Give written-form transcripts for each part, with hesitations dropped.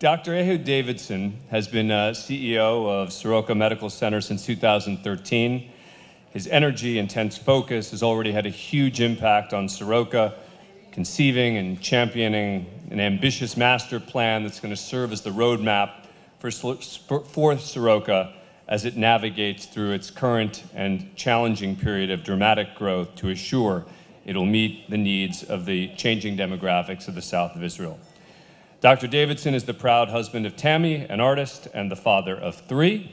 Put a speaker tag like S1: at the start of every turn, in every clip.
S1: Dr. Ehud Davidson has been CEO of Soroka Medical Center since 2013. His energy, intense focus has already had a huge impact on Soroka, conceiving and championing an ambitious master plan that's going to serve as the roadmap for Soroka as it navigates through its current and challenging period of dramatic growth to assure it'll meet the needs of the changing demographics of the south of Israel. Dr. Davidson is the proud husband of Tammy, an artist, and the father of 3.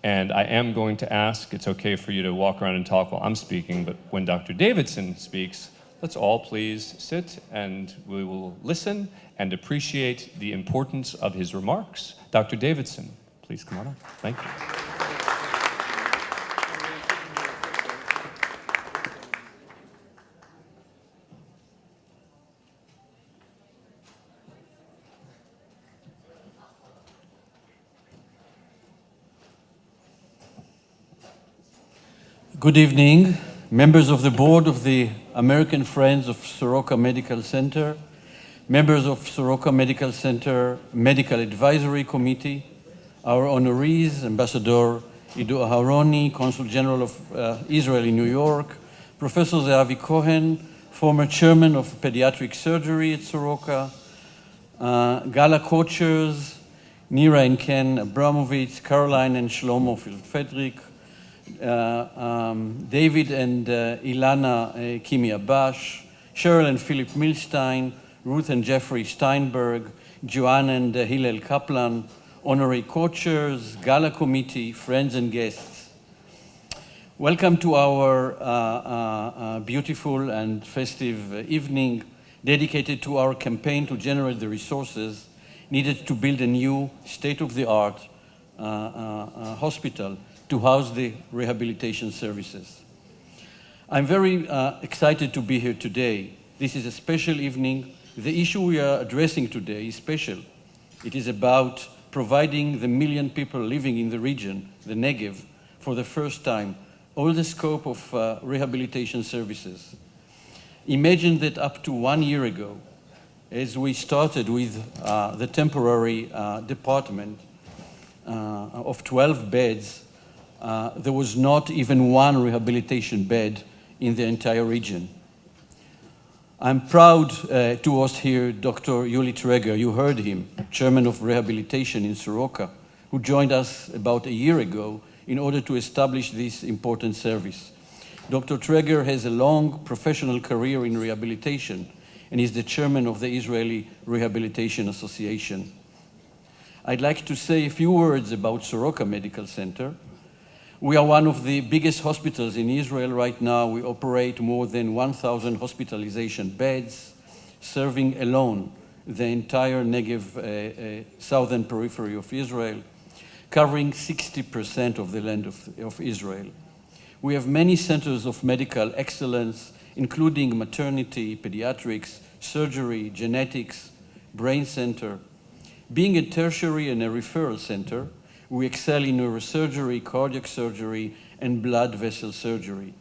S1: And I am going to ask, it's okay for you to walk around and talk while I'm speaking, but when Dr. Davidson speaks, let's all please sit and we will listen and appreciate the importance of his remarks. Dr. Davidson, please come on up. Thank you.
S2: Good evening, members of the board of the American Friends of Soroka Medical Center, members of Soroka Medical Center Medical Advisory Committee, our honorees, Ambassador Ido Aharoni, Consul General of Israel in New York, Professor Zeavi Cohen, former chairman of pediatric surgery at Soroka, Gala coachers, Nira and Ken Abramovitz, Caroline and Shlomo Frederick, David and Ilana Kimi Abash, Cheryl and Philip Milstein, Ruth and Jeffrey Steinberg, Joanne and Hillel Kaplan, honorary co-chairs, gala committee, friends and guests. Welcome to our beautiful and festive evening dedicated to our campaign to generate the resources needed to build a new state-of-the-art hospital to house the rehabilitation services. I'm very excited to be here today. This is a special evening. The issue we are addressing today is special. It is about providing the million people living in the region, the Negev, for the first time, all the scope of rehabilitation services. Imagine that up to 1 year ago, as we started with the temporary department of 12 beds, there was not even one rehabilitation bed in the entire region. I'm proud to host here Dr. Yuli Treger. You heard him, chairman of rehabilitation in Soroka, who joined us about a year ago in order to establish this important service. Dr. Treger has a long professional career in rehabilitation and is the chairman of the Israeli Rehabilitation Association. I'd like to say a few words about Soroka Medical Center. We are one of the biggest hospitals in Israel right now. We operate more than 1,000 hospitalization beds, serving alone the entire Negev southern periphery of Israel, covering 60% of the land of Israel. We have many centers of medical excellence, including maternity, pediatrics, surgery, genetics, brain center. Being a tertiary and a referral center, we excel in neurosurgery, cardiac surgery, and blood vessel surgery.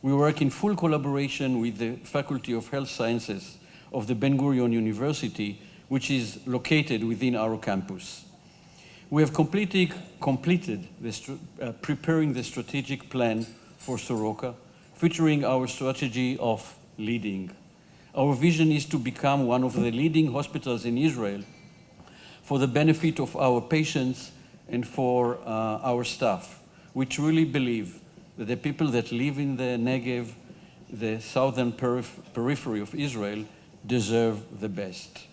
S2: We work in full collaboration with the Faculty of Health Sciences of the Ben-Gurion University, which is located within our campus. We have completed preparing the strategic plan for Soroka, featuring our strategy of leading. Our vision is to become one of the leading hospitals in Israel for the benefit of our patients and for our staff. We truly believe that the people that live in the Negev, the southern periphery of Israel, deserve the best.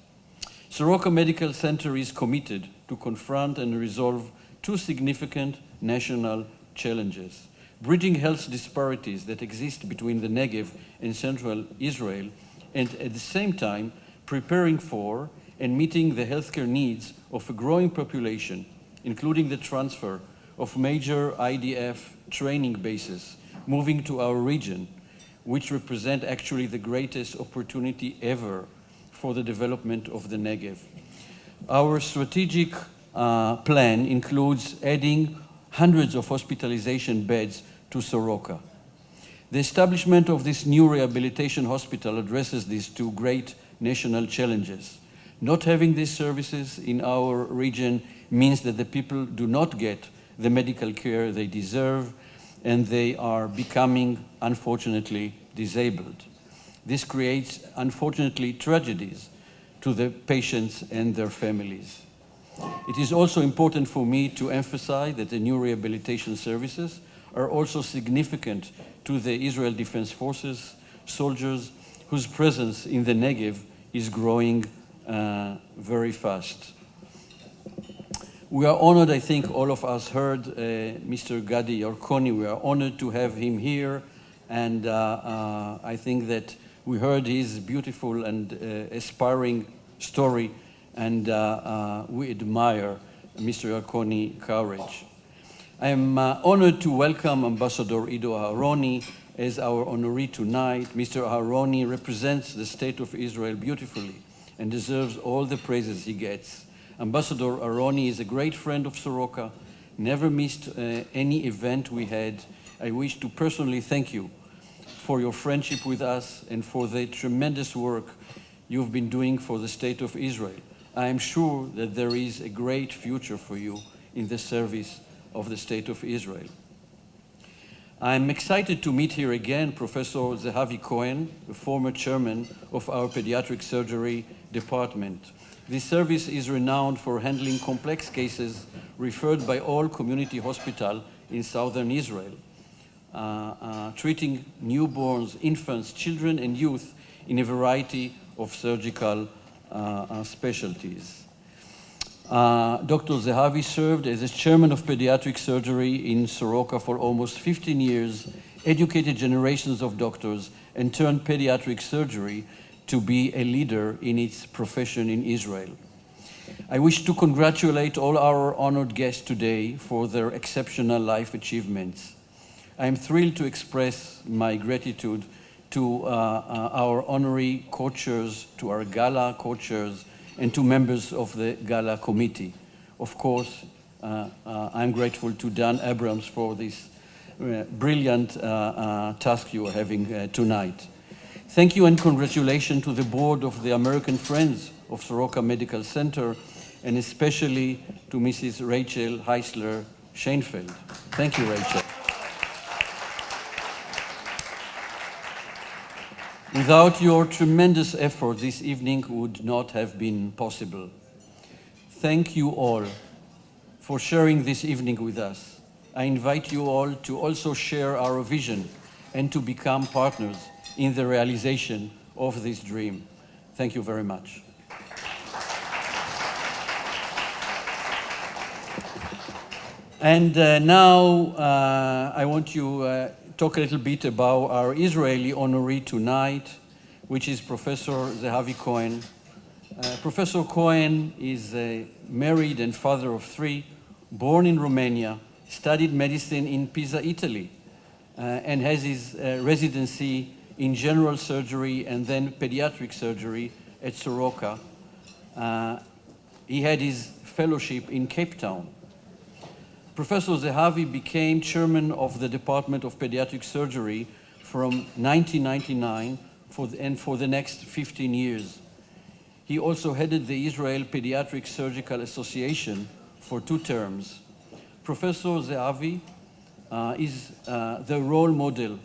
S2: Soroka Medical Center is committed to confront and resolve 2 significant national challenges: bridging health disparities that exist between the Negev and central Israel, and at the same time preparing for and meeting the healthcare needs of a growing population, including the transfer of major IDF training bases moving to our region, which represent actually the greatest opportunity ever for the development of the Negev. Our strategic plan includes adding hundreds of hospitalization beds to Soroka. The establishment of this new rehabilitation hospital addresses these 2 great national challenges: Not having these services in our region means that the people do not get the medical care they deserve, and they are becoming, unfortunately, disabled. This creates, unfortunately, tragedies to the patients and their families. It is also important for me to emphasize that the new rehabilitation services are also significant to the Israel Defense Forces soldiers whose presence in the Negev is growing very fast. We are honored, I think all of us heard Mr. Gadi Yarkoni. We are honored to have him here, and I think that we heard his beautiful and aspiring story, and we admire Mr. Yarkoni's courage. I am honored to welcome Ambassador Ido Aharoni as our honoree tonight. Mr. Aharoni represents the State of Israel beautifully and deserves all the praises he gets. Ambassador Aharoni is a great friend of Soroka, never missed any event we had. I wish to personally thank you for your friendship with us and for the tremendous work you've been doing for the State of Israel. I am sure that there is a great future for you in the service of the State of Israel. I'm excited to meet here again Professor Zehavi Cohen, the former chairman of our pediatric surgery department. This service is renowned for handling complex cases referred by all community hospitals in southern Israel, treating newborns, infants, children, and youth in a variety of surgical specialties. Dr. Zehavi served as a chairman of pediatric surgery in Soroka for almost 15 years, educated generations of doctors, and turned pediatric surgery to be a leader in its profession in Israel. I wish to congratulate all our honored guests today for their exceptional life achievements. I am thrilled to express my gratitude to our honorary co-chairs, to our gala co-chairs, and to members of the gala committee. Of course, I'm grateful to Dan Abrams for this brilliant task you are having tonight. Thank you and congratulations to the board of the American Friends of Soroka Medical Center, and especially to Mrs. Rachel Heisler-Schoenfeld. Thank you, Rachel. Without your tremendous effort, this evening would not have been possible. Thank you all for sharing this evening with us. I invite you all to also share our vision and to become partners in the realization of this dream. Thank you very much. And now I want to talk a little bit about our Israeli honoree tonight, which is Professor Zehavi Cohen. Professor Cohen is married and father of three, born in Romania, studied medicine in Pisa, Italy, and has his residency in general surgery and then pediatric surgery at Soroka. He had his fellowship in Cape Town. Professor Zehavi became chairman of the Department of Pediatric Surgery from 1999 and for the next 15 years. He also headed the Israel Pediatric Surgical Association for 2 terms. Professor Zehavi is the role model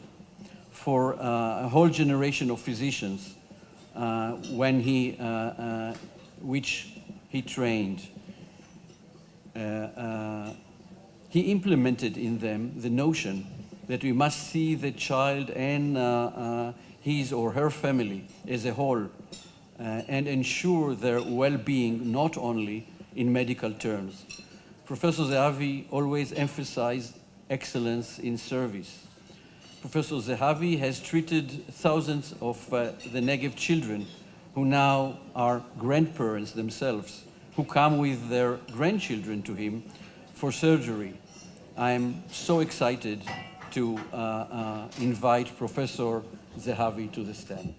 S2: for a whole generation of physicians which he trained. He implemented in them the notion that we must see the child and his or her family as a whole and ensure their well-being not only in medical terms. Professor Zehavi always emphasized excellence in service. Professor Zehavi has treated thousands of the Negev children who now are grandparents themselves, who come with their grandchildren to him for surgery. I'm so excited to invite Professor Zehavi to the stand.